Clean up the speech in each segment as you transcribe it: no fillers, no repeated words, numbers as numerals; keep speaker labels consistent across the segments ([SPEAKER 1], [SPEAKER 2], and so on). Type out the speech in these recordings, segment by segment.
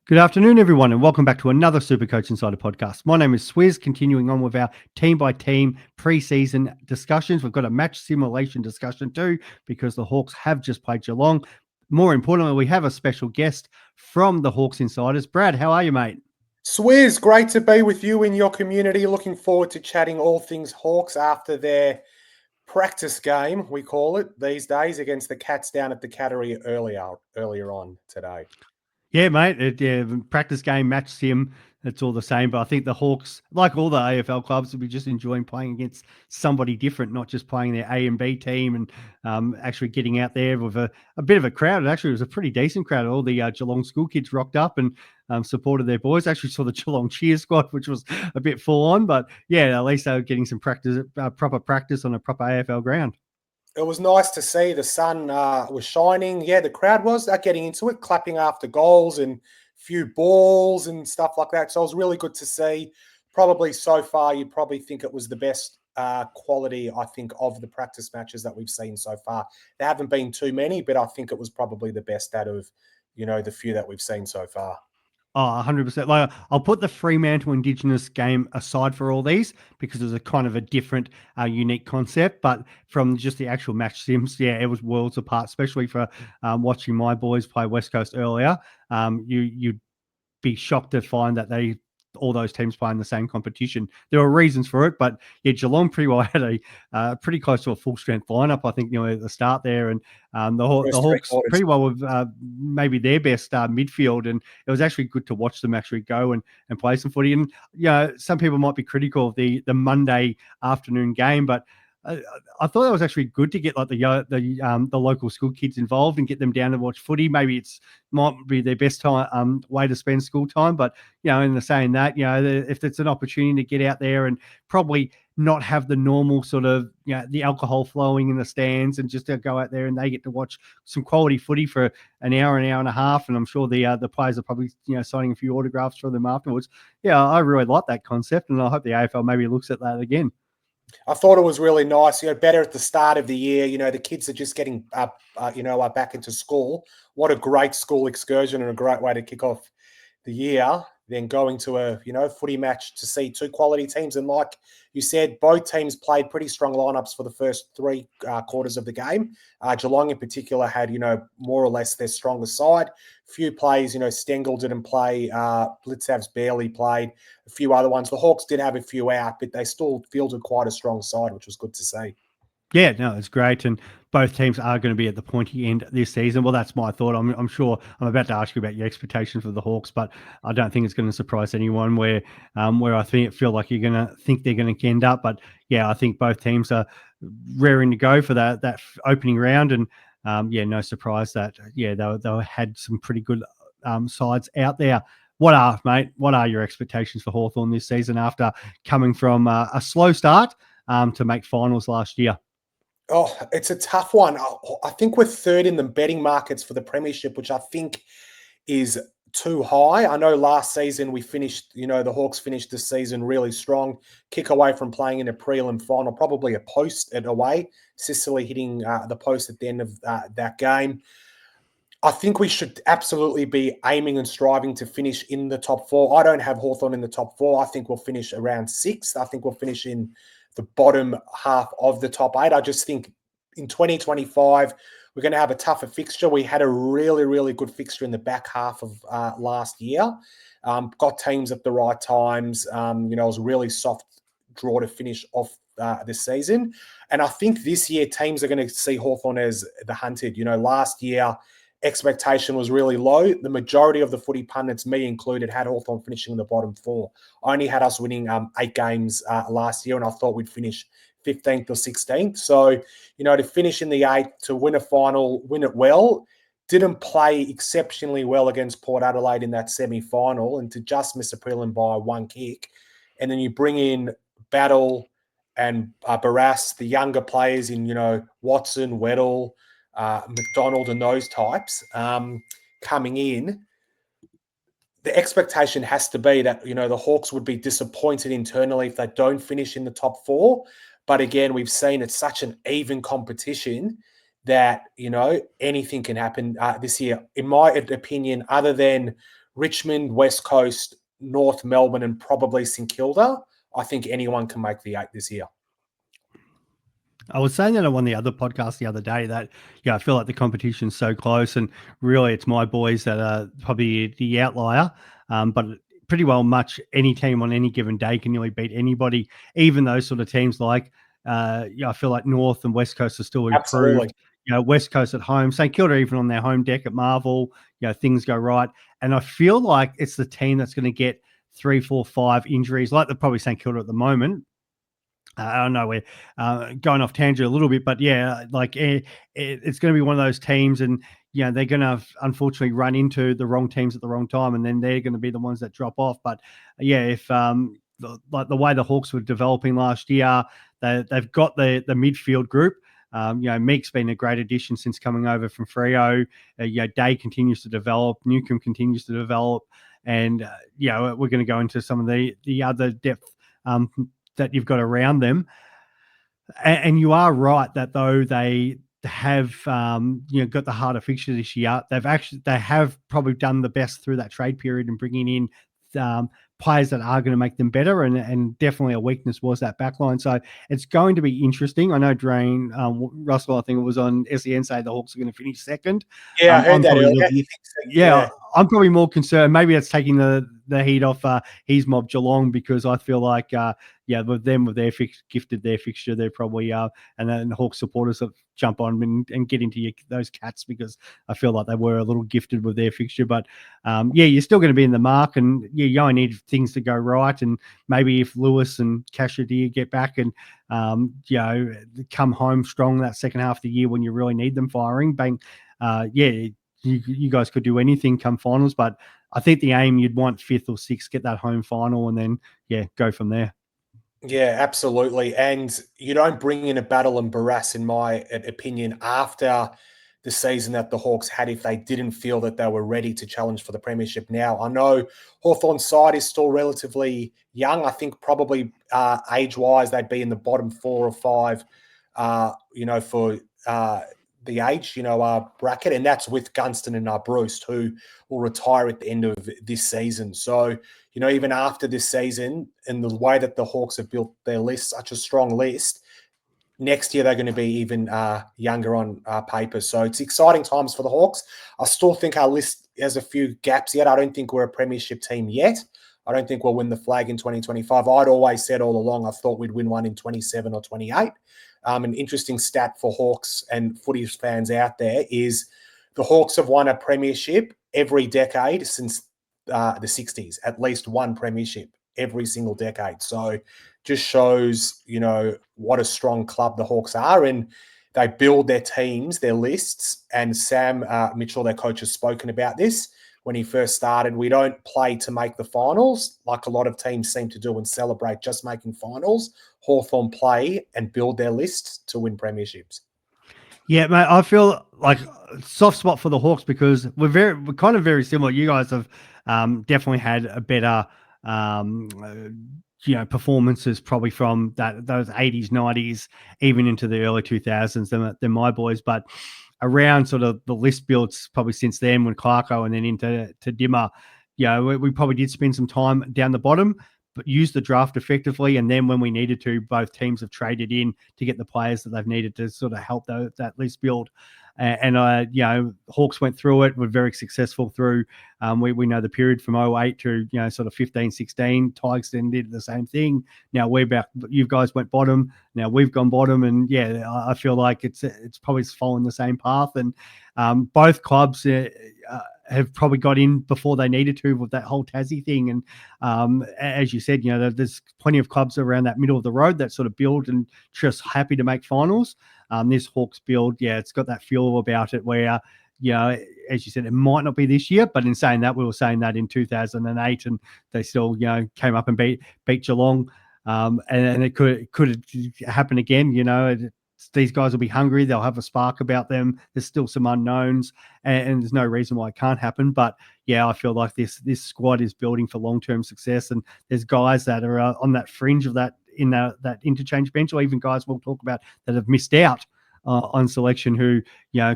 [SPEAKER 1] Good afternoon, everyone, and welcome back to another Supercoach Insider podcast. My name is Swizz, continuing on with our team-by-team pre-season discussions. We've got a match simulation discussion too, because the Hawks have just played Geelong. More importantly, we have a special guest from the Hawks Insiders. Brad, how are you, mate?
[SPEAKER 2] Swizz, great to be with you in your community. Looking forward to chatting all things Hawks after their practice game, we call it these days, against the Cats down at the Cattery earlier on today.
[SPEAKER 1] Yeah, mate. Practice game, match sim, it's all the same. But I think the Hawks, like all the AFL clubs, will be just enjoying playing against somebody different, not just playing their A and B team and actually getting out there with a bit of a crowd. Actually, it was a pretty decent crowd. All the Geelong school kids rocked up and supported their boys. Actually saw the Geelong cheer squad, which was a bit full on. But yeah, at least they were getting some practice, proper practice on a proper AFL ground.
[SPEAKER 2] It was nice to see the sun was shining. Yeah, the crowd was getting into it, clapping after goals and a few balls and stuff like that. So it was really good to see. Probably so far, you'd probably think it was the best quality, I think, of the practice matches that we've seen so far. There haven't been too many, but I think it was probably the best out of, the few that we've seen so far.
[SPEAKER 1] Oh, 100%. Like, I'll put the Fremantle Indigenous game aside for all these because it was a kind of a different, unique concept. But from just the actual match sims, yeah, it was worlds apart, especially for watching my boys play West Coast earlier. You'd be shocked to find that all those teams playing the same competition. There were reasons for it, but yeah, Geelong pretty well had a pretty close to a full strength lineup. I think at the start there, and the Hawks pretty well with maybe their best midfield, and it was actually good to watch them actually go and play some footy. And some people might be critical of the Monday afternoon game, but I thought that was actually good to get like the local school kids involved and get them down to watch footy. Maybe it's might be their best time way to spend school time, but in the saying that, if it's an opportunity to get out there and probably not have the normal sort of the alcohol flowing in the stands and just to go out there and they get to watch some quality footy for an hour and a half, and I'm sure the players are probably signing a few autographs for them afterwards. Yeah, I really like that concept, and I hope the AFL maybe looks at that again.
[SPEAKER 2] I thought it was really nice, better at the start of the year. The kids are just getting back into school. What a great school excursion and a great way to kick off the year. Then going to a, footy match to see two quality teams. And like you said, both teams played pretty strong lineups for the first three quarters of the game. Geelong in particular had, more or less their strongest side. Few plays, Stengel didn't play. Blitzav's barely played. A few other ones. The Hawks did have a few out, but they still fielded quite a strong side, which was good to see.
[SPEAKER 1] Yeah, no, it's great. And both teams are going to be at the pointy end this season. Well, that's my thought. I'm sure I'm about to ask you about your expectations for the Hawks, but I don't think it's going to surprise anyone where I feel like you're going to think they're going to end up. But yeah, I think both teams are raring to go for that opening round. And no surprise that, they had some pretty good sides out there. What are your expectations for Hawthorn this season after coming from a slow start to make finals last year?
[SPEAKER 2] Oh, it's a tough one. I think we're third in the betting markets for the premiership, which I think is too high. I know last season we finished, the Hawks finished the season really strong. Kick away from playing in a prelim final, probably a post at away. Sicily hitting the post at the end of that game. I think we should absolutely be aiming and striving to finish in the top four. I don't have Hawthorn in the top four. I think we'll finish around sixth. I think we'll finish in the bottom half of the top eight. I just think in 2025, we're going to have a tougher fixture. We had a really, really good fixture in the back half of last year. Got teams at the right times. It was a really soft draw to finish off this season. And I think this year teams are going to see Hawthorn as the hunted. Last year, expectation was really low. The majority of the footy pundits, me included, had Hawthorn finishing in the bottom four. I only had us winning 8 games last year, and I thought we'd finish 15th or 16th. So, to finish in the 8th, to win a final, win it well, didn't play exceptionally well against Port Adelaide in that semi-final, and to just miss a prelim by 1 kick. And then you bring in Battle and Barras, the younger players in, Watson, Weddle, McDonald and those types coming in, the expectation has to be that, the Hawks would be disappointed internally if they don't finish in the top four. But again, we've seen it's such an even competition that, anything can happen this year. In my opinion, other than Richmond, West Coast, North Melbourne, and probably St Kilda, I think anyone can make the 8 this year.
[SPEAKER 1] I was saying that on one of the other podcasts the other day that, I feel like the competition's so close, and really it's my boys that are probably the outlier. But pretty well much any team on any given day can nearly beat anybody, even those sort of teams like, I feel like North and West Coast are still improved.
[SPEAKER 2] Absolutely.
[SPEAKER 1] West Coast at home, St Kilda even on their home deck at Marvel, things go right. And I feel like it's the team that's going to get 3, 4, 5 injuries, like the probably St Kilda at the moment. I don't know, we're going off tangent a little bit, but it's going to be one of those teams, and they're going to unfortunately run into the wrong teams at the wrong time, and then they're going to be the ones that drop off. But if the way the Hawks were developing last year, they've got the midfield group. Meek's been a great addition since coming over from Freo. Day continues to develop, Newcomb continues to develop, and we're going to go into some of the other depth that you've got around them. And you are right that though they have got the harder fixture this year, they have probably done the best through that trade period and bringing in players that are going to make them better, and definitely a weakness was that backline. So it's going to be interesting. I know Drain Russell, I think it was on SEN, say the Hawks are going to finish second.
[SPEAKER 2] Yeah, I heard that earlier.
[SPEAKER 1] Yeah, I'm probably more concerned. Maybe that's taking the heat off his mob Geelong, because I feel like with them, with their gifted their fixture, they're probably and then the Hawks supporters have jump on and get into those Cats, because I feel like they were a little gifted with their fixture. But you're still going to be in the mark, and you only need things to go right. And maybe if Lewis and Cashier get back and come home strong that second half of the year when you really need them firing, bang, you guys could do anything come finals. But I think the aim, you'd want 5th or 6th, get that home final, and then go from there.
[SPEAKER 2] Yeah, absolutely. And you don't bring in a Battle and Barras, in my opinion, after the season that the Hawks had, if they didn't feel that they were ready to challenge for the premiership now. I know Hawthorn's side is still relatively young. I think probably age-wise, they'd be in the bottom 4 or 5, for the age, bracket. And that's with Gunston and Bruce, who will retire at the end of this season. So, even after this season, and the way that the Hawks have built their list, such a strong list, next year they're going to be even younger on paper. So it's exciting times for the Hawks. I still think our list has a few gaps yet. I don't think we're a premiership team yet. I don't think we'll win the flag in 2025. I'd always said all along I thought we'd win one in 27 or 28. An interesting stat for Hawks and footy fans out there is the Hawks have won a premiership every decade since the 60s, at least one premiership every single decade. So just shows, what a strong club the Hawks are, and they build their teams, their lists. And Sam Mitchell, their coach, has spoken about this when he first started. We don't play to make the finals like a lot of teams seem to do and celebrate just making finals. Hawthorn play and build their lists to win premierships.
[SPEAKER 1] Yeah, mate, I feel like soft spot for the Hawks because we're kind of very similar. You guys have definitely had a better performances probably from those 80s, 90s, even into the early 2000s than my boys. But around sort of the list builds probably since then, when Clarko and then into Dimmer, we probably did spend some time down the bottom, but used the draft effectively. And then when we needed to, both teams have traded in to get the players that they've needed to sort of help that list build. And Hawks went through it, were very successful through, we know the period from 08 to, sort of 15, 16. Tigers then did the same thing. Now you guys went bottom. Now we've gone bottom. And I feel like it's probably following the same path. And both clubs have probably got in before they needed to with that whole Tassie thing. And as you said, there's plenty of clubs around that middle of the road that sort of build and just happy to make finals. This Hawks build, it's got that feel about it where, as you said, it might not be this year, but in saying that, we were saying that in 2008 and they still, came up and beat Geelong. And it could happen again, these guys will be hungry. They'll have a spark about them. There's still some unknowns, and there's no reason why it can't happen. But I feel like this squad is building for long-term success, and there's guys that are on that fringe of that in that interchange bench, or even guys we'll talk about that have missed out on selection who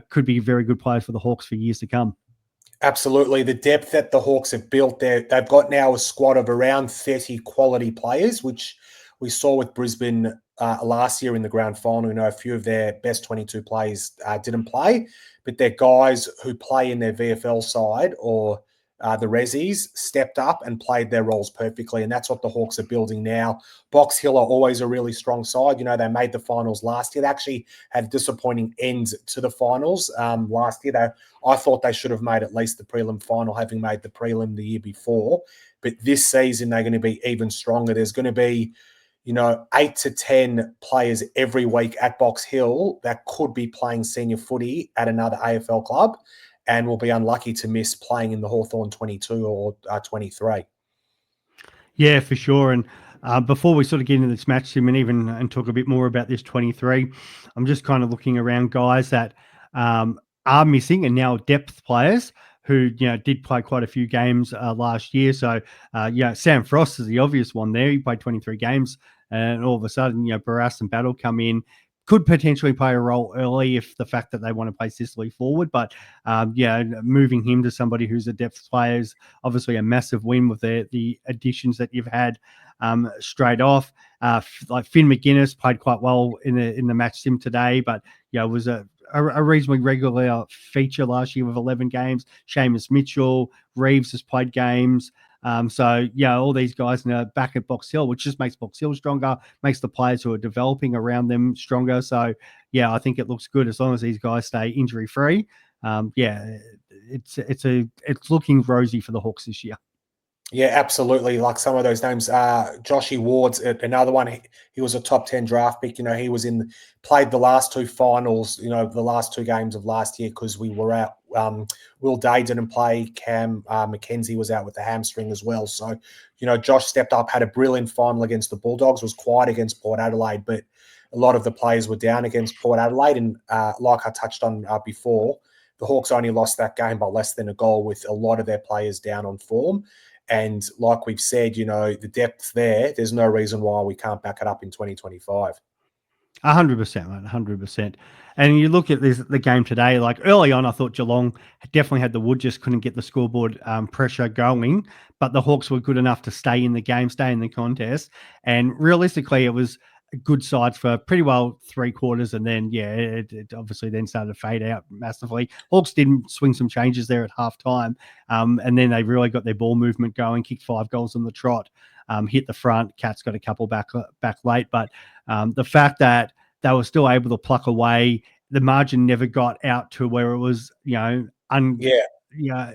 [SPEAKER 1] could be very good players for the Hawks for years to come.
[SPEAKER 2] Absolutely. The depth that the Hawks have built there, they've got now a squad of around 30 quality players, which we saw with Brisbane last year in the grand final. A few of their best 22 players didn't play, but they're guys who play in their VFL side or the Rezzies stepped up and played their roles perfectly. And that's what the Hawks are building now. Box Hill are always a really strong side. They made the finals last year. They actually had a disappointing end to the finals last year. I thought they should have made at least the prelim final, having made the prelim the year before. But this season, they're going to be even stronger. There's going to be, 8 to 10 players every week at Box Hill that could be playing senior footy at another AFL club and will be unlucky to miss playing in the Hawthorn 22 or 23.
[SPEAKER 1] Yeah, for sure. And before we sort of get into this match, Tim, and talk a bit more about this 23, I'm just kind of looking around guys that are missing and now depth players who did play quite a few games last year. So Sam Frost is the obvious one there. He played 23 games, and all of a sudden, Barras and Battle come in. Could potentially play a role early if the fact that they want to play Sicily forward. But, moving him to somebody who's a depth player is obviously a massive win with the additions that you've had straight off. Like Finn McGuinness played quite well in the match sim today, but was a reasonably regular feature last year with 11 games. Seamus Mitchell, Reeves has played games. All these guys now back at Box Hill, which just makes Box Hill stronger, makes the players who are developing around them stronger. So, I think it looks good as long as these guys stay injury free. It's looking rosy for the Hawks this year.
[SPEAKER 2] Yeah, absolutely. Like some of those names, Joshy Ward's another one. He was a top 10 draft pick. He played the last two finals, the last two games of last year because we were out. Will Day didn't play. Cam McKenzie was out with the hamstring as well. So, Josh stepped up, had a brilliant final against the Bulldogs, was quiet against Port Adelaide, but a lot of the players were down against Port Adelaide. And like I touched on before, the Hawks only lost that game by less than a goal with a lot of their players down on form. And like we've said, the depth there's no reason why we can't back it up in 2025.
[SPEAKER 1] 100%, mate, 100%. And you look at the game today, like early on, I thought Geelong definitely had the wood, just couldn't get the scoreboard pressure going. But the Hawks were good enough to stay in the game, stay in the contest. And realistically, it was good sides for pretty well 3 quarters. And then, it obviously then started to fade out massively. Hawks didn't swing some changes there at halftime. And then they really got their ball movement going, kicked 5 goals on the trot, hit the front. Cats got a couple back late. But the fact that they were still able to pluck away, the margin never got out to where it was,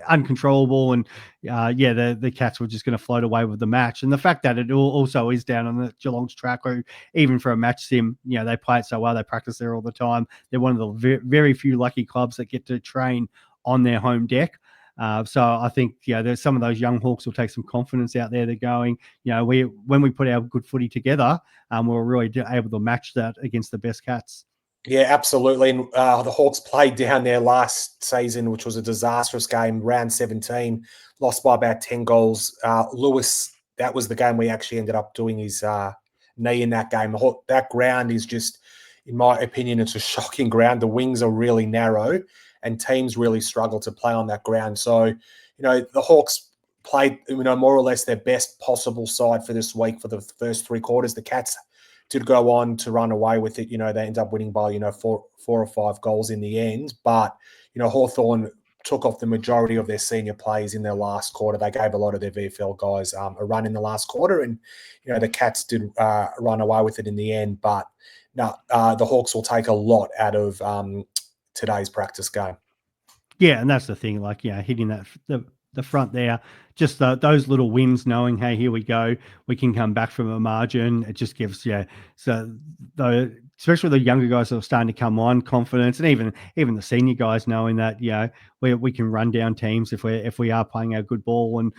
[SPEAKER 1] uncontrollable, and the Cats were just going to float away with the match. And the fact that it also is down on the Geelong's track, who even for a match sim, they play it so well, they practice there all the time. They're one of the very few lucky clubs that get to train on their home deck. So I think there's some of those young Hawks will take some confidence out there. They're going, when we put our good footy together, we're really able to match that against the best Cats.
[SPEAKER 2] Yeah, absolutely. And the Hawks played down there last season, which was a disastrous game, round 17, lost by about 10 goals. Lewis, that was the game we actually ended up doing his knee in that game. That ground is just, in my opinion, it's a shocking ground. The wings are really narrow and teams really struggle to play on that ground. So, the Hawks played, more or less their best possible side for this week for the first 3 quarters. The Cats did go on to run away with it. They end up winning by, 4 or 5 goals in the end. But, Hawthorn took off the majority of their senior players in their last quarter. They gave a lot of their VFL guys a run in the last quarter. And, the Cats did run away with it in the end. But no, the Hawks will take a lot out of today's practice game.
[SPEAKER 1] Yeah, and that's the thing, like, hitting that the front there, just those little wins, knowing, hey, here we go, we can come back from a margin. It just gives, so especially the younger guys that are starting to come on, confidence, and even the senior guys knowing that, we can run down teams if we are playing our good ball and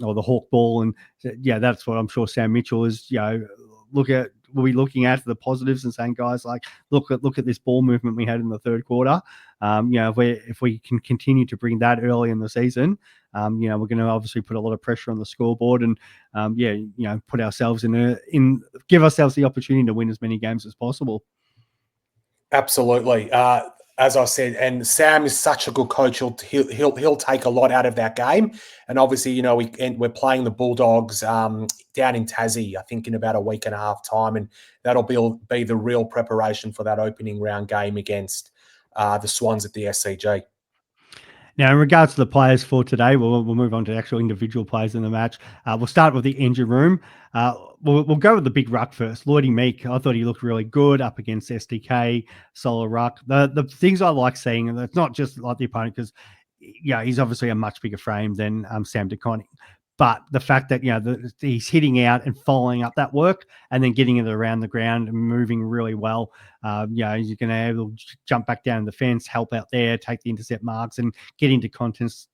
[SPEAKER 1] or the Hawk ball, and that's what I'm sure Sam Mitchell is, we'll be looking at the positives and saying, guys, like, look at this ball movement we had in the third quarter. If we can continue to bring that early in the season, we're going to obviously put a lot of pressure on the scoreboard and, put ourselves give ourselves the opportunity to win as many games as possible.
[SPEAKER 2] Absolutely. as I said, and Sam is such a good coach. He'll take a lot out of that game. And obviously, you know, we're playing the Bulldogs down in Tassie, I think, in about a week and a half time, and that'll be the real preparation for that opening round game against the Swans at the SCG.
[SPEAKER 1] Now, in regards to the players for today, we'll move on to actual individual players in the match. We'll start with the engine room. We'll go with the big ruck first. Lloydie Meek, I thought he looked really good up against SDK, solo ruck. The things I like seeing, and it's not just like the opponent, because he's obviously a much bigger frame than Sam DeConning. But the fact that, he's hitting out and following up that work and then getting it around the ground and moving really well. He's going to able to jump back down the fence, help out there, take the intercept marks and get into contest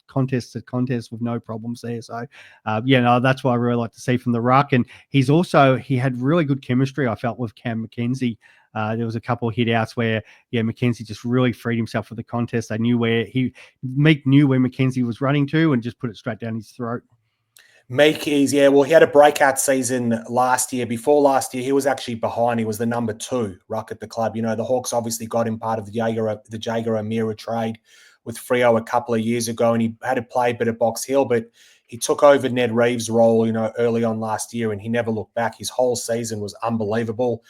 [SPEAKER 1] with no problems there. So, that's what I really like to see from the ruck. And he had really good chemistry, I felt, with Cam McKenzie. There was a couple of hit outs where, McKenzie just really freed himself for the contest. They knew Meek knew where McKenzie was running to and just put it straight down his throat.
[SPEAKER 2] Meek is, he had a breakout season last year. Before last year, he was actually behind. He was the number 2 ruck at the club. You know, the Hawks obviously got him part of the Jaeger O'Meara trade with Freo a couple of years ago, and he had to play a bit of Box Hill, but he took over Ned Reeves' role, early on last year, and he never looked back. His whole season was unbelievable.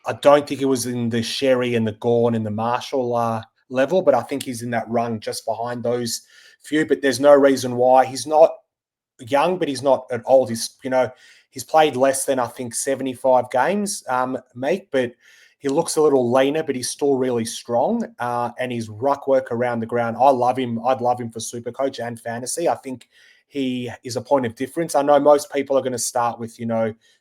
[SPEAKER 2] I don't think he was in the Sherry and the Gawn and the Marshall level, but I think he's in that rung just behind those few, but there's no reason why. He's not young, but he's not old. He's played less than, I think, 75 games, Meek, but he looks a little leaner, but he's still really strong. And his ruck work around the ground, I love him. I'd love him for Supercoach and fantasy. I think he is a point of difference. I know most people are going to start with,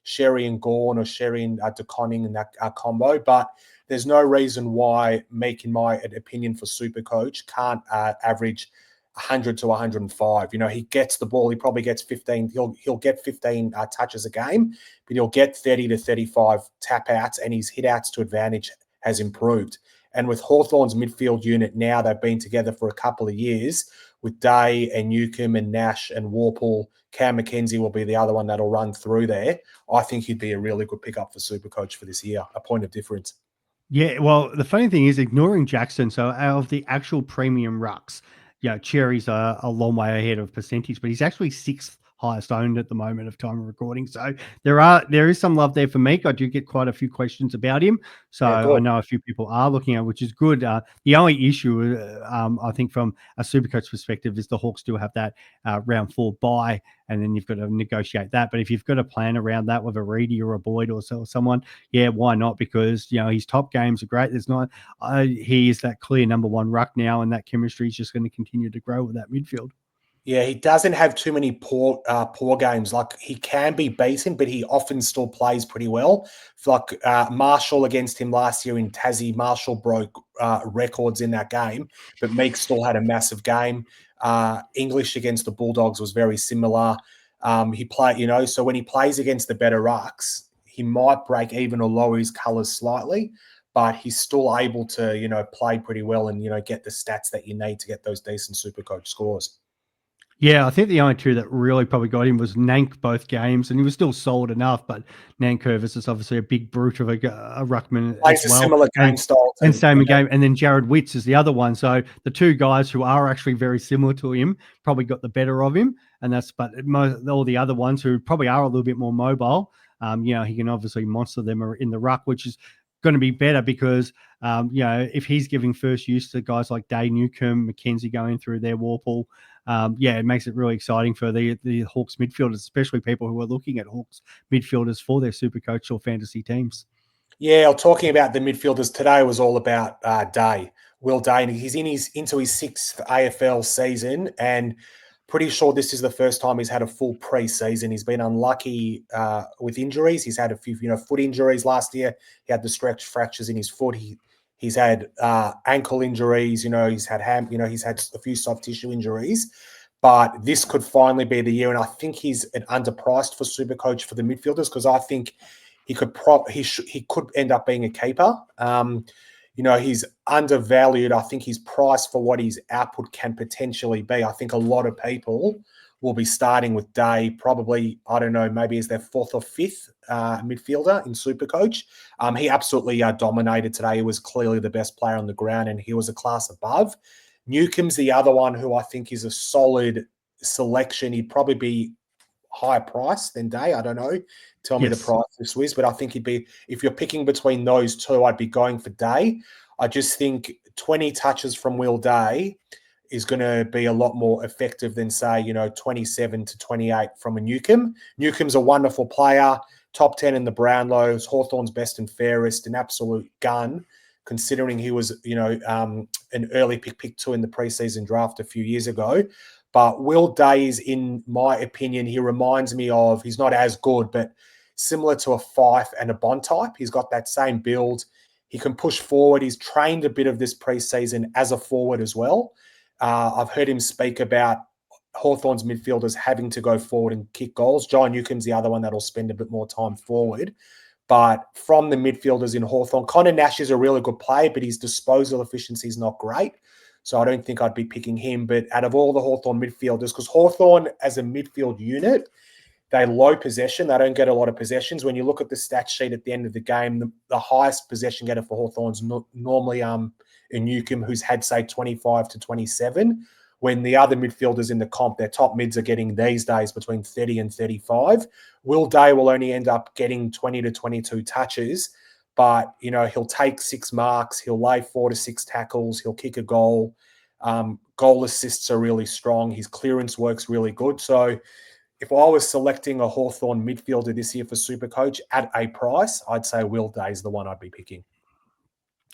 [SPEAKER 2] Sherry and Gawn or Sherry and DeConning and that combo, but there's no reason why Meek, in my opinion, for Supercoach, can't average 100 to 105. He gets the ball. He probably gets 15. He'll get 15 touches a game, but he'll get 30 to 35 tap outs, and his hit outs to advantage has improved. And with Hawthorn's midfield unit now, they've been together for a couple of years with Day and Newcomb and Nash and Warple. Cam McKenzie will be the other one that'll run through there. I think he'd be a really good pickup for Supercoach for this year, a point of difference.
[SPEAKER 1] Yeah, well, the funny thing is, ignoring Jackson, so out of the actual premium rucks, Cherry's a long way ahead of percentage, but he's actually 6th highest owned at the moment of time of recording. So there is some love there for Meek. I do get quite a few questions about him. So I know a few people are looking at, which is good. The only issue, I think, from a Supercoach perspective, is the Hawks do have that round 4 bye, and then you've got to negotiate that. But if you've got a plan around that with a Reedy or a Boyd or someone, why not? Because his top games are great. He is that clear number 1 ruck now, and that chemistry is just going to continue to grow with that midfield.
[SPEAKER 2] Yeah, he doesn't have too many poor games. Like, he can be beaten, but he often still plays pretty well. Like Marshall against him last year in Tassie, Marshall broke records in that game, but Meek still had a massive game. English against the Bulldogs was very similar. He played, so when he plays against the better rucks, he might break even or lower his colours slightly, but he's still able to, play pretty well and, get the stats that you need to get those decent Supercoach scores.
[SPEAKER 1] Yeah, I think the only 2 that really probably got him was Nank both games, and he was still solid enough, but Nankervis is obviously a big brute of a ruckman
[SPEAKER 2] Plays
[SPEAKER 1] as well.
[SPEAKER 2] A similar game style.
[SPEAKER 1] And same game. And then Jared Witts is the other one. So the 2 guys who are actually very similar to him probably got the better of him. And all the other ones who probably are a little bit more mobile, he can obviously monster them in the ruck, which is going to be better because, if he's giving first use to guys like Day, Newcomb, McKenzie going through their Warple, it makes it really exciting for the Hawks midfielders, especially people who are looking at Hawks midfielders for their Supercoach or fantasy teams.
[SPEAKER 2] Yeah, talking about the midfielders today was all about Day, Will Day, and he's into his 6th AFL season, and pretty sure this is the first time he's had a full pre-season. He's been unlucky with injuries. He's had a few, foot injuries last year. He had the stretch fractures in his foot. He's had ankle injuries. He's had he's had a few soft tissue injuries. But this could finally be the year, and I think he's underpriced for Supercoach for the midfielders because I think he could end up being a keeper. He's undervalued. I think his price for what his output can potentially be. I think a lot of people will be starting with Day, probably, I don't know, maybe as their fourth or fifth midfielder in Supercoach. He absolutely dominated today. He was clearly the best player on the ground, and he was a class above. Newcomb's the other one who I think is a solid selection. He'd probably be higher price than Day. I don't know. Tell me the
[SPEAKER 1] Yes.
[SPEAKER 2] price this Swizz, but I think he'd be, if you're picking between those two, I'd be going for Day. I just think 20 touches from Will Day is going to be a lot more effective than, say, 27 to 28 from a Newcomb. Newcomb's a wonderful player, top 10 in the Brownlows, Hawthorn's best and fairest, an absolute gun, considering he was, an early pick 2 in the preseason draft a few years ago. But Will Day is, in my opinion, he reminds me of, he's not as good, but similar to a Fife and a Bond type. He's got that same build. He can push forward. He's trained a bit of this preseason as a forward as well. I've heard him speak about Hawthorn's midfielders having to go forward and kick goals. John Newcomb's the other one that'll spend a bit more time forward. But from the midfielders in Hawthorn, Connor Nash is a really good player, but his disposal efficiency is not great. So I don't think I'd be picking him. But out of all the Hawthorn midfielders, because Hawthorn as a midfield unit, they low possession. They don't get a lot of possessions. When you look at the stat sheet at the end of the game, the highest possession getter for Hawthorn's normally a Newcomb, who's had, say, 25 to 27, when the other midfielders in the comp, their top mids are getting these days between 30 and 35. Will Day will only end up getting 20 to 22 touches, but, he'll take 6 marks, he'll lay 4 to 6 tackles, he'll kick a goal. Goal assists are really strong. His clearance works really good. So if I was selecting a Hawthorn midfielder this year for Supercoach at a price, I'd say Will Day is the one I'd be picking.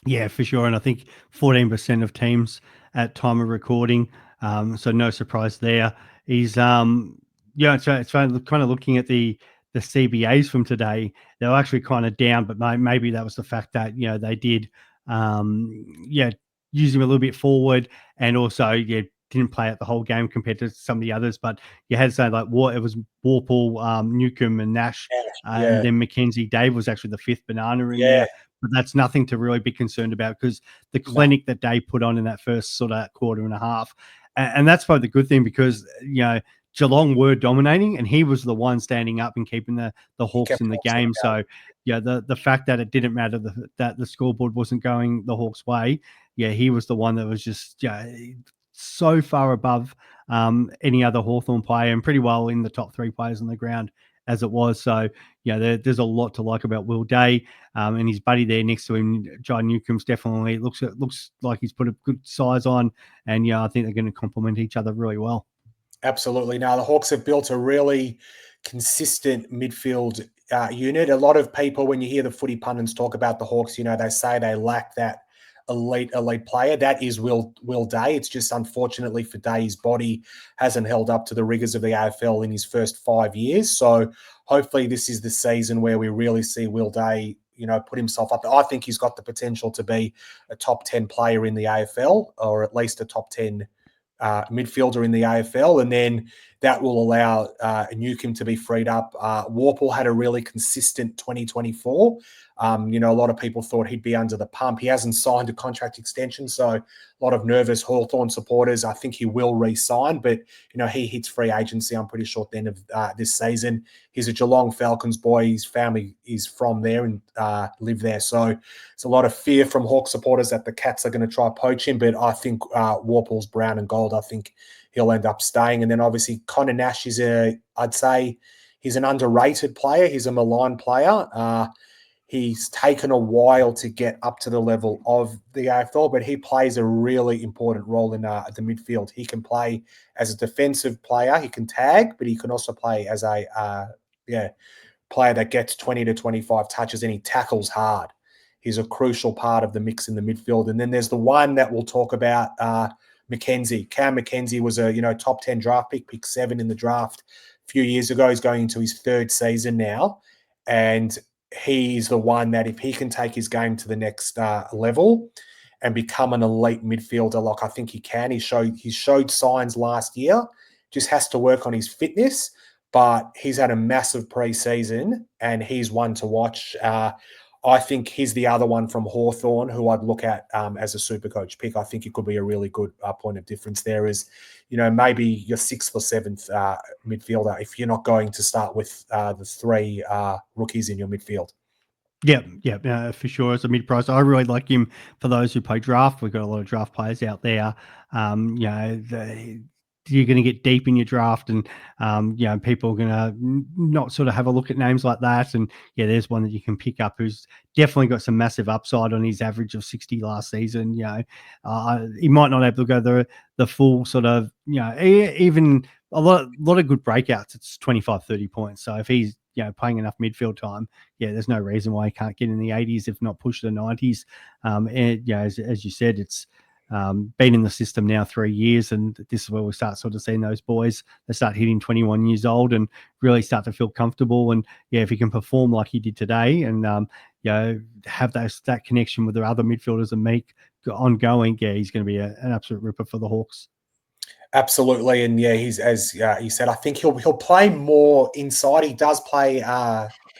[SPEAKER 1] Yeah, for sure. And I think 14% of teams at time of recording. So no surprise there. He's it's kind of looking at the CBAs from today. They were actually kind of down, but maybe that was the fact that they did use him a little bit forward, and also didn't play out the whole game compared to some of the others. But you had to say, like, what it was: Warple, Newcomb, and Nash, and then Mackenzie. Dave was actually the fifth banana in there. But that's nothing to really be concerned about, because the clinic that Dave put on in that first sort of quarter and a half, and that's probably the good thing, because Geelong were dominating, and he was the one standing up and keeping the Hawks in the game. So the fact that it didn't matter that the scoreboard wasn't going the Hawks' way, he was the one that was just so far above any other Hawthorn player, and pretty well in the top 3 players on the ground as it was. So there's a lot to like about Will Day, and his buddy there next to him, John Newcomb's, definitely looks like he's put a good size on, and I think they're going to complement each other really well.
[SPEAKER 2] Absolutely. Now, the Hawks have built a really consistent midfield unit. A lot of people, when you hear the footy pundits talk about the Hawks, they say they lack that elite player. That is Will Day. It's just, unfortunately for Day, his body hasn't held up to the rigors of the AFL in his first 5 years. So hopefully this is the season where we really see Will Day, put himself up. I think he's got the potential to be a top 10 player in the AFL, or at least a top 10 midfielder in the AFL, and then that will allow Newcomb to be freed up. Warple had a really consistent 2024. A lot of people thought he'd be under the pump. He hasn't signed a contract extension, so a lot of nervous Hawthorn supporters. I think he will re-sign, but he hits free agency, I'm pretty sure, at the end of this season. He's a Geelong Falcons boy. His family is from there and live there, so it's a lot of fear from Hawk supporters that the Cats are going to try to poach him. But I think Warple's brown and gold. I think he'll end up staying. And then obviously Connor Nash is I'd say he's an underrated player. He's a maligned player. He's taken a while to get up to the level of the AFL, but he plays a really important role in the midfield. He can play as a defensive player. He can tag, but he can also play as a player that gets 20 to 25 touches, and he tackles hard. He's a crucial part of the mix in the midfield. And then there's the one that we'll talk about, Mackenzie. Cam Mackenzie was a top 10 draft pick 7 in the draft a few years ago. He's going into his 3rd season now, and he's the one that, if he can take his game to the next level and become an elite midfielder, like I think he can. He showed signs last year. Just has to work on his fitness, but he's had a massive preseason, and he's one to watch. I think he's the other one from Hawthorn who I'd look at as a Supercoach pick. I think it could be a really good point of difference there is, maybe your 6th or 7th midfielder if you're not going to start with the 3 rookies in your midfield.
[SPEAKER 1] Yeah, for sure. As a mid-price, I really like him for those who play draft. We've got a lot of draft players out there. You're going to get deep in your draft, and people are going to not sort of have a look at names like that. And there's one that you can pick up who's definitely got some massive upside on his average of 60 last season. He might not able to go the full sort of even a lot of good breakouts. It's 25, 30 points. So if he's playing enough midfield time, there's no reason why he can't get in the 80s, if not push the 90s. As you said, it's been in the system now 3 years, and this is where we start sort of seeing those boys. They start hitting 21 years old and really start to feel comfortable. And if he can perform like he did today, and have that connection with the other midfielders and make ongoing, he's going to be an absolute ripper for the Hawks.
[SPEAKER 2] Absolutely, and he's as he said. I think he'll play more inside. He does play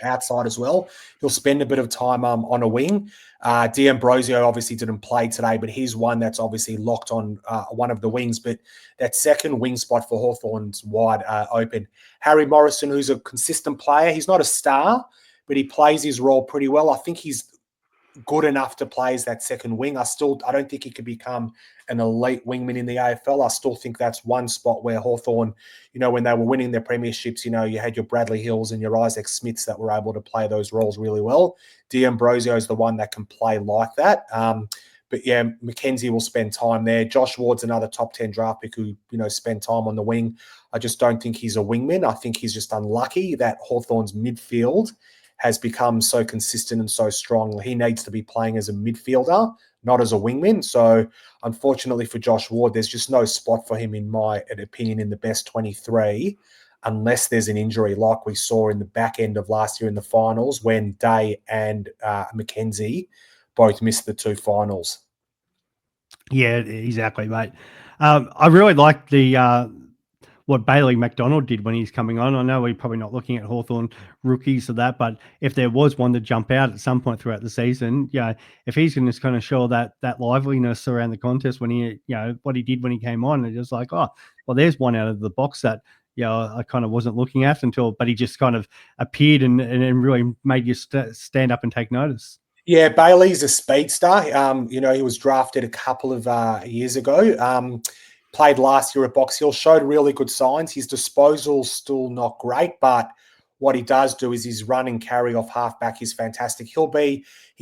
[SPEAKER 2] outside as well. He'll spend a bit of time on a wing. D'Ambrosio obviously didn't play today, but he's one that's obviously locked on one of the wings. But that second wing spot for Hawthorn's wide open. Harry Morrison, who's a consistent player, he's not a star, but he plays his role pretty well. I think he's good enough to play as that second wing. I don't think he could become an elite wingman in the AFL. I still think that's one spot where Hawthorn, when they were winning their premierships, you had your Bradley Hills and your Isaac Smiths that were able to play those roles really well. D'Ambrosio is the one that can play like that. But Mackenzie will spend time there. Josh Ward's another top 10 draft pick who, spend time on the wing. I just don't think he's a wingman. I think he's just unlucky that Hawthorn's midfield has become so consistent and so strong. He needs to be playing as a midfielder, not as a wingman. So unfortunately for Josh Ward, there's just no spot for him, in my opinion, in the best 23, unless there's an injury like we saw in the back end of last year in the finals when Day and Mackenzie both missed the 2 finals.
[SPEAKER 1] Yeah, exactly, mate. I really like what Bailey McDonald did when he's coming on. I know we're probably not looking at Hawthorn rookies of that, but if there was one to jump out at some point throughout the season, if he's going to kind of show that liveliness around the contest when he, what he did when he came on, it's just like, oh, well, there's one out of the box that, I kind of wasn't looking at but he just kind of appeared and really made you stand up and take notice.
[SPEAKER 2] Yeah, Bailey's a speedster. He was drafted a couple of years ago. Played last year at Box Hill, showed really good signs. His disposal's still not great, but what he does do is his run and carry off halfback is fantastic. He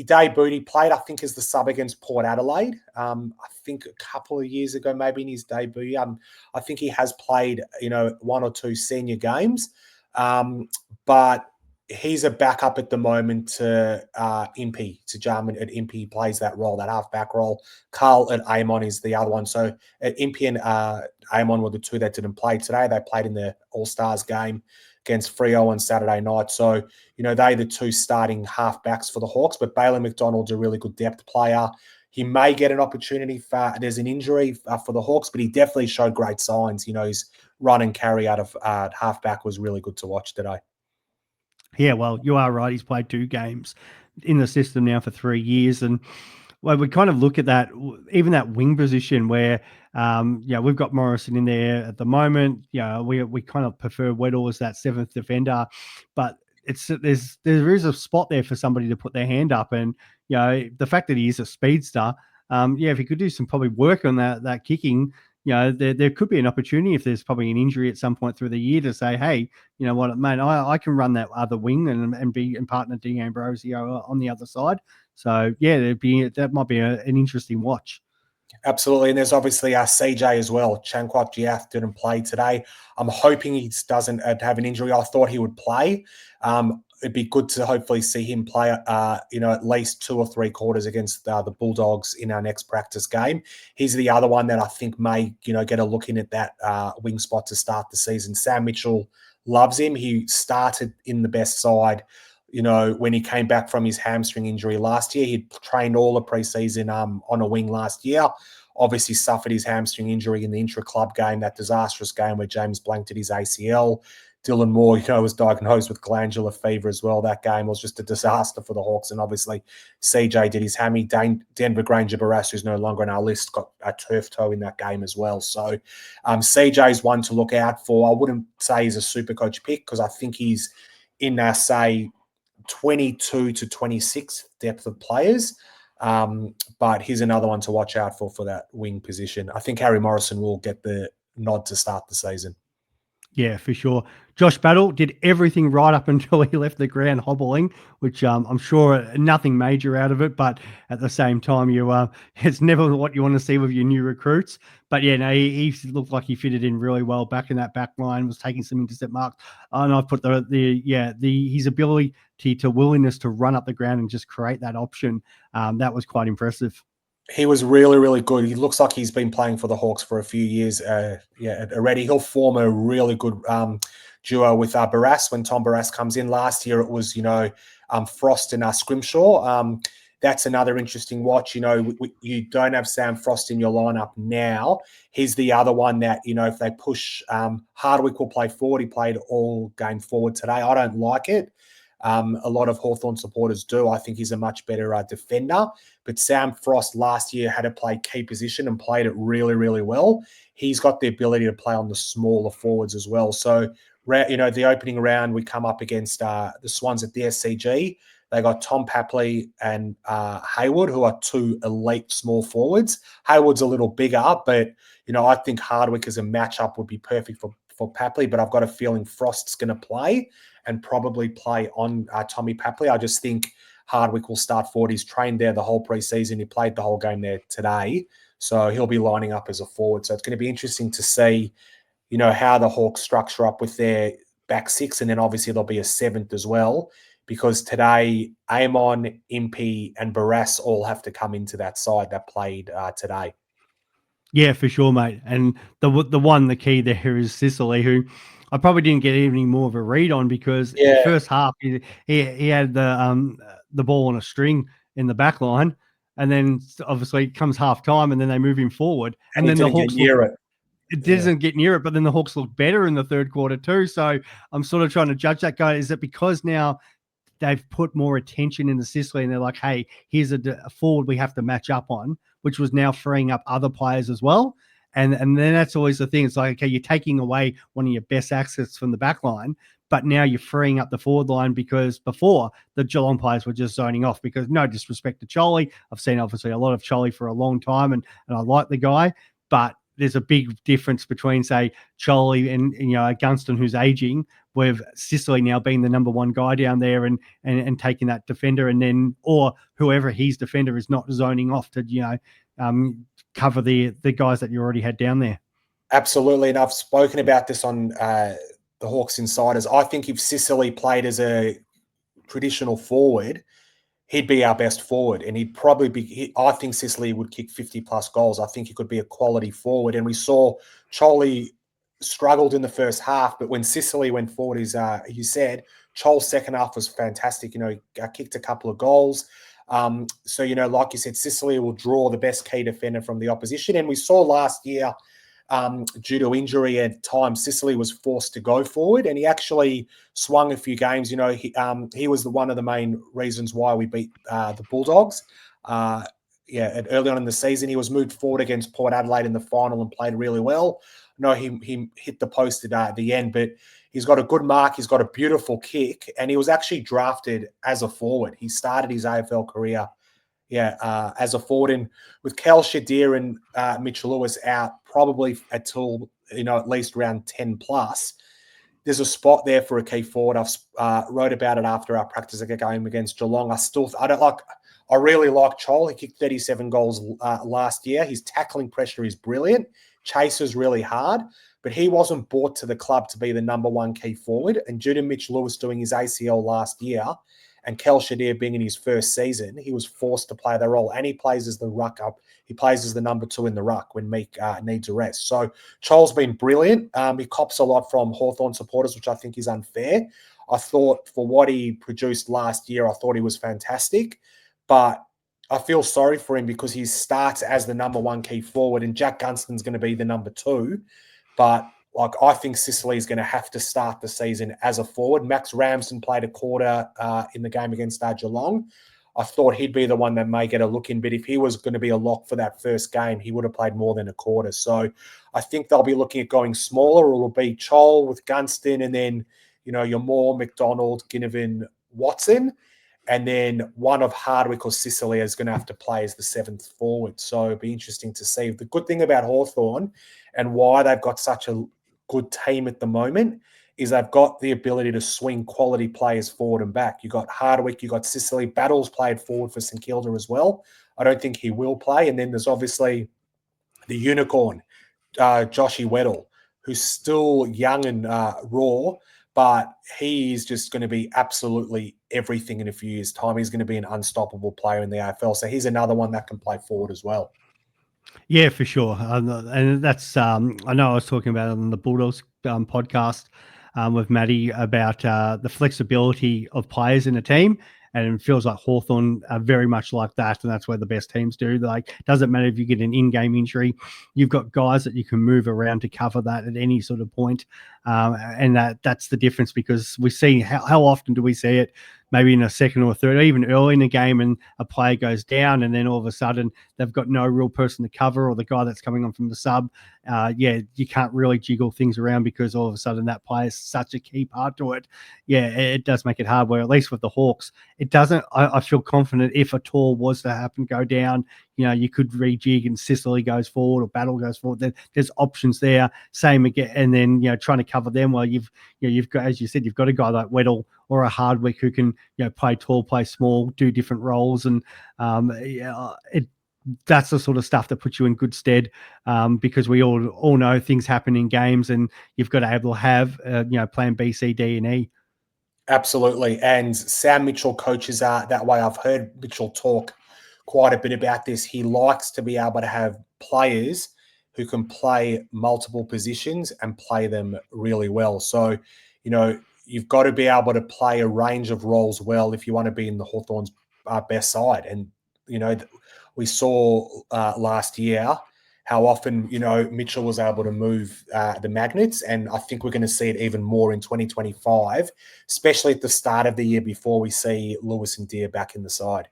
[SPEAKER 2] debuted, he played, I think, as the sub against Port Adelaide. I think a couple of years ago, maybe in his debut. I think he has played, 1 or 2 senior games. But he's a backup at the moment to Impey, to Jarman at Impey. He plays that role, that halfback role. Carl at Amon is the other one. So at Impey and Amon were the 2 that didn't play today. They played in the All-Stars game against Freo on Saturday night. So, they're the 2 starting halfbacks for the Hawks. But Bailey McDonald's a really good depth player. He may get an opportunity there's an injury for the Hawks, but he definitely showed great signs. His run and carry out of halfback was really good to watch today.
[SPEAKER 1] Yeah, well, you are right. He's played 2 games in the system now for 3 years. And we kind of look at that, even that wing position where, we've got Morrison in there at the moment. We kind of prefer Weddle as that 7th defender, but there is a spot there for somebody to put their hand up. And, the fact that he is a speedster, if he could do some probably work on that kicking, there could be an opportunity if there's probably an injury at some point through the year to say, hey, you know what, man, I can run that other wing and partner D'Ambrosio on the other side. So that might be an interesting watch.
[SPEAKER 2] Absolutely, and there's obviously CJ as well. Chanquak Jiath didn't play today. I'm hoping he doesn't have an injury. I thought he would play. It'd be good to hopefully see him play, at least 2 or 3 quarters against the Bulldogs in our next practice game. He's the other one that I think may, get a look in at that wing spot to start the season. Sam Mitchell loves him. He started in the best side, when he came back from his hamstring injury last year. He'd trained all the preseason on a wing last year. obviously suffered his hamstring injury in the intra-club game, that disastrous game where James blanked at his ACL. Dylan Moore, was diagnosed with glandular fever as well. That game was just a disaster for the Hawks. And obviously, CJ did his hammy. Denver Granger Barras, who's no longer on our list, got a turf toe in that game as well. So CJ's one to look out for. I wouldn't say he's a super coach pick because I think he's in, say, 22 to 26 depth of players. But here's another one to watch out for that wing position. I think Harry Morrison will get the nod to start the season.
[SPEAKER 1] Yeah, for sure. Josh Battle did everything right up until he left the ground hobbling, which I'm sure nothing major out of it, but at the same time, it's never what you want to see with your new recruits. But yeah, no, he looked like he fitted in really well back in that back line, was taking some intercept marks. And I put his ability to willingness to run up the ground and just create that option. That was quite impressive.
[SPEAKER 2] He was really, really good. He looks like he's been playing for the Hawks for a few years already. He'll form a really good duo with Barras when Tom Barras comes in. Last year it was, Frost and Scrimshaw. That's another interesting watch. You don't have Sam Frost in your lineup now. He's the other one that, if they push, Hardwick will play forward. He played all game forward today. I don't like it. A lot of Hawthorn supporters do. I think he's a much better defender. But Sam Frost last year had to play key position and played it really, really well. He's got the ability to play on the smaller forwards as well. So, the opening round, we come up against the Swans at the SCG. They got Tom Papley and Hayward, who are two elite small forwards. Hayward's a little bigger, but, I think Hardwick as a matchup would be perfect for Papley, but I've got a feeling Frost's going to play and probably play on Tommy Papley. I just think Hardwick will start forward. He's trained there the whole preseason. He played the whole game there today. So he'll be lining up as a forward. So it's going to be interesting to see, how the Hawks structure up with their back six. And then obviously there'll be a seventh as well, because today Amon, Impey and Barras all have to come into that side that played today.
[SPEAKER 1] Yeah, for sure, mate. And the key there is Sicily, who I probably didn't get any more of a read on because in the first half he had the ball on a string in the back line, and then obviously it comes half time and then they move him forward, and then the Hawks doesn't get near it, but then the Hawks look better in the third quarter too. So I'm sort of trying to judge that guy. Is it because now they've put more attention into Sicily and they're like, hey, here's a forward we have to match up on, which was now freeing up other players as well. And then that's always the thing. It's like, okay, you're taking away one of your best assets from the back line, but now you're freeing up the forward line because before the Geelong players were just zoning off because no disrespect to Charlie. I've seen obviously a lot of Charlie for a long time and I like the guy, but there's a big difference between, say, Charlie and Gunston, who's aging, with Sicily now being the number one guy down there and taking that defender, and then or whoever his defender is not zoning off to cover the guys that you already had down there.
[SPEAKER 2] Absolutely, and I've spoken about this on the Hawks Insiders. I think if Sicily played as a traditional forward, he'd be our best forward, and he'd probably be. I think Sicily would kick 50+ goals. I think he could be a quality forward, and we saw Charlie struggled in the first half, but when Sicily went forward, as you said, Chol's second half was fantastic. He kicked a couple of goals. So, like you said, Sicily will draw the best key defender from the opposition. And we saw last year, due to injury at times, Sicily was forced to go forward, and he actually swung a few games. He was one of the main reasons why we beat the Bulldogs. Early on in the season, he was moved forward against Port Adelaide in the final and played really well. No, he hit the post at the end, but he's got a good mark. He's got a beautiful kick, and he was actually drafted as a forward. He started his AFL career, as a forward. And with Kel Shadir and Mitchell Lewis out probably until at least round 10+, there's a spot there for a key forward. I've wrote about it after our practice game against Geelong. I really like Chol. He kicked 37 goals last year. His tackling pressure is brilliant. Chases really hard, but he wasn't brought to the club to be the number one key forward. And due to Mitch Lewis doing his ACL last year and Kel Shadir being in his first season, he was forced to play the role. And he plays as the ruck up. He plays as the number 2 in the ruck when Meek needs a rest. So Chol's been brilliant. He cops a lot from Hawthorn supporters, which I think is unfair. I thought for what he produced last year, I thought he was fantastic. But I feel sorry for him because he starts as the number one key forward, and Jack Gunston's going to be the number two. But like, I think Sicily is going to have to start the season as a forward. Max Ramsden played a quarter in the game against Geelong. I thought he'd be the one that may get a look in, but if he was going to be a lock for that first game, he would have played more than a quarter. So I think they'll be looking at going smaller. It'll be Chol with Gunston, and then, your Moore, McDonald, Ginnivan, Watson. And then one of Hardwick or Sicily is going to have to play as the seventh forward. So it'll be interesting to see. The good thing about Hawthorn and why they've got such a good team at the moment is they've got the ability to swing quality players forward and back. You got Hardwick, you got Sicily. Battles played forward for St Kilda as well. I don't think he will play. And then there's obviously the unicorn, Joshy Weddle, who's still young and raw, but he's just going to be absolutely everything in a few years' time. He's going to be an unstoppable player in the AFL. So he's another one that can play forward as well.
[SPEAKER 1] Yeah, for sure. And that's, I know I was talking about it on the Bulldogs podcast with Maddie about the flexibility of players in a team. And it feels like Hawthorn are very much like that. And that's where the best teams do. Like, doesn't matter if you get an in-game injury, you've got guys that you can move around to cover that at any sort of point. And that's the difference, because we see how often do we see it, maybe in a second or third, or even early in the game, and a player goes down, and then all of a sudden they've got no real person to cover, or the guy that's coming on from the sub. You can't really jiggle things around because all of a sudden that player is such a key part to it. Yeah, it does make it hard. Where at least with the Hawks, it doesn't. I feel confident if at all was to happen, go down, you could rejig and Sicily goes forward or Battle goes forward. There's options there. Same again, and then trying to cover them. Well, you've got, as you said, you've got a guy like Weddle or a Hardwick who can play tall, play small, do different roles, and that's the sort of stuff that puts you in good stead, because we all know things happen in games, and you've got to be able to have plan B, C, D, and E.
[SPEAKER 2] Absolutely. And Sam Mitchell coaches are that way. I've heard Mitchell talk quite a bit about this. He likes to be able to have players who can play multiple positions and play them really well. So, you've got to be able to play a range of roles well if you want to be in the Hawthorn's best side. And, we saw last year how often, Mitchell was able to move the magnets. And I think we're going to see it even more in 2025, especially at the start of the year before we see Lewis and Deer back in the side.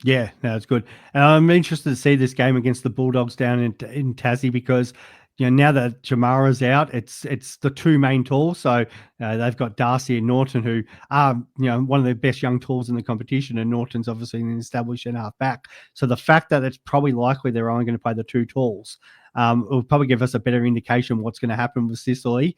[SPEAKER 1] Yeah, no, it's good. And I'm interested to see this game against the Bulldogs down in Tassie, because now that Jamara's out, it's the two main tools. So they've got Darcy and Norton, who are one of the best young tools in the competition, and Norton's obviously an established half back. So the fact that it's probably likely they're only going to play the two tools, will probably give us a better indication what's going to happen with Sicily,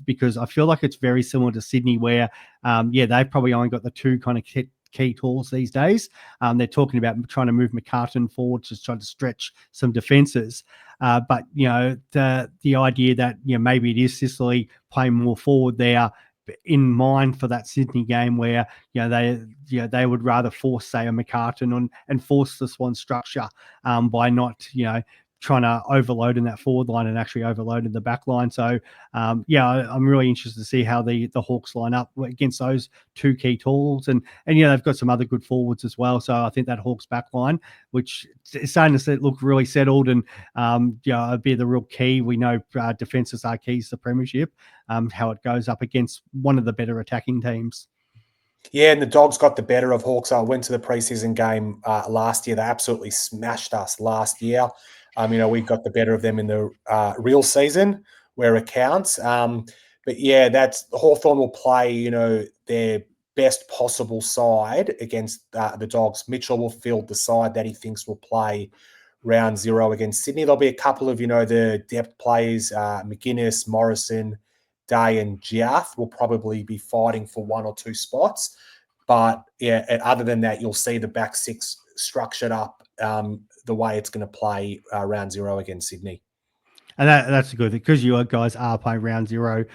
[SPEAKER 1] because I feel like it's very similar to Sydney, where they've probably only got the two kind of key tools these days. They're talking about trying to move McCartan forward to try to stretch some defenses. But the idea that maybe it is Sicily playing more forward there in mind for that Sydney game, where they would rather force, say, a McCartan on and force the Swan structure by not trying to overload in that forward line and actually overload in the back line. So, I'm really interested to see how the Hawks line up against those two key tools. And they've got some other good forwards as well. So I think that Hawks back line, which is starting to look really settled, and be the real key. We know defenses are keys to premiership, how it goes up against one of the better attacking teams.
[SPEAKER 2] Yeah, and the Dogs got the better of Hawks. I went to the preseason game last year. They absolutely smashed us last year. We got the better of them in the real season where it counts. But yeah, that's Hawthorn will play, their best possible side against the Dogs. Mitchell will field the side that he thinks will play round zero against Sydney. There'll be a couple of, the depth players, McGuinness, Morrison, Day and Giath will probably be fighting for one or two spots. But yeah, other than that, you'll see the back six structured up the way it's going to play round zero against Sydney.
[SPEAKER 1] And that's a good thing because you guys are playing round zero.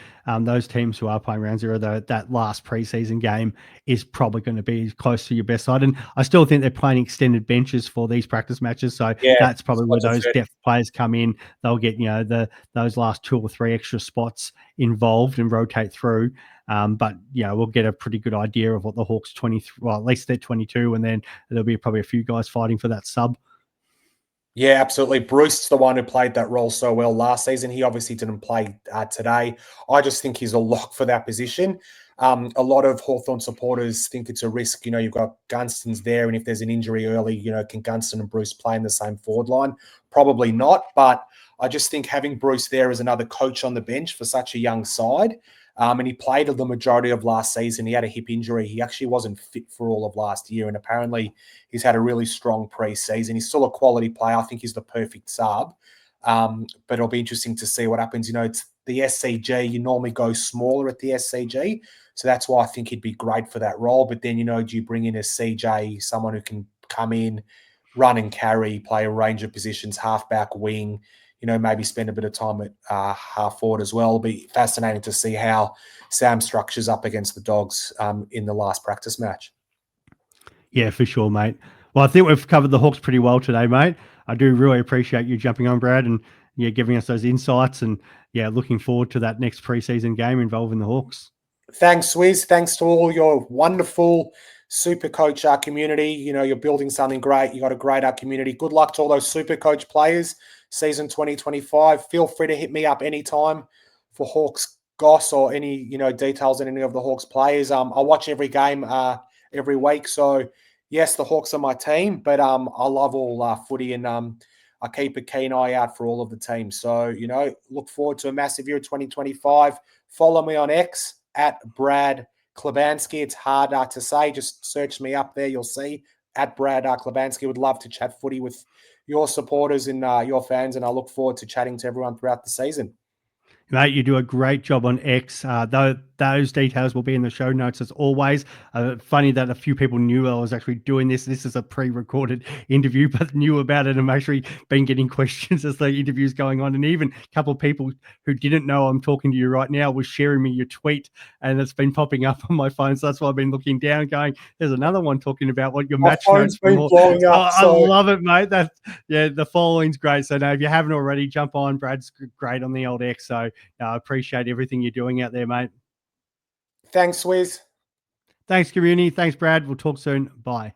[SPEAKER 1] Those teams who are playing round zero, that last preseason game is probably going to be close to your best side. And I still think they're playing extended benches for these practice matches. So
[SPEAKER 2] Yeah,
[SPEAKER 1] that's probably where
[SPEAKER 2] spots are
[SPEAKER 1] those
[SPEAKER 2] 30.
[SPEAKER 1] depth players come in. They'll get, those last 2 or 3 extra spots involved and rotate through. But we'll get a pretty good idea of what the Hawks 23, well, at least they're 22, and then there'll be probably a few guys fighting for that sub.
[SPEAKER 2] Yeah, absolutely. Bruce's the one who played that role so well last season. He obviously didn't play today. I just think he's a lock for that position. A lot of Hawthorn supporters think it's a risk. You've got Gunston's there, and if there's an injury early, can Gunston and Bruce play in the same forward line? Probably not, but I just think having Bruce there as another coach on the bench for such a young side, and he played the majority of last season. He had a hip injury. He actually wasn't fit for all of last year, and apparently he's had a really strong preseason. He's still a quality player. I think he's the perfect sub. But it'll be interesting to see what happens. It's the SCG. You normally go smaller at the SCG. So that's why I think he'd be great for that role. But then, do you bring in a CJ, someone who can come in, run and carry, play a range of positions, halfback, wing, maybe spend a bit of time at half forward as well. It'll be fascinating to see how Sam structures up against the Dogs in the last practice match.
[SPEAKER 1] Yeah, for sure, mate. Well, I think we've covered the Hawks pretty well today, mate. I do really appreciate you jumping on, Brad, and giving us those insights. And looking forward to that next preseason game involving the Hawks.
[SPEAKER 2] Thanks, Wiz. Thanks to all your wonderful Supercoach community. You're building something great. You got a great community. Good luck to all those Supercoach players. Season 2025. Feel free to hit me up anytime for Hawks goss or any details on any of the Hawks players. I watch every game every week. So yes, the Hawks are my team, but I love all footy, and I keep a keen eye out for all of the teams. So look forward to a massive year 2025. Follow me on X at Brad Kilbansky. It's hard to say. Just search me up there. You'll see at Brad Kilbansky. Would love to chat footy with your supporters and your fans, and I look forward to chatting to everyone throughout the season.
[SPEAKER 1] Mate, you do a great job on X. Those details will be in the show notes as always. Funny that a few people knew I was actually doing this. This is a pre-recorded interview, but knew about it and actually been getting questions as the interview's going on. And even a couple of people who didn't know I'm talking to you right now was sharing me your tweet, and it's been popping up on my phone. So that's why I've been looking down going, there's another one talking about what your match notes
[SPEAKER 2] been blowing up.
[SPEAKER 1] I love it, mate. The following's great. So now if you haven't already, jump on. Brad's great on the old X. So I appreciate everything you're doing out there, mate.
[SPEAKER 2] Thanks, Wiz.
[SPEAKER 1] Thanks, community. Thanks, Brad. We'll talk soon. Bye.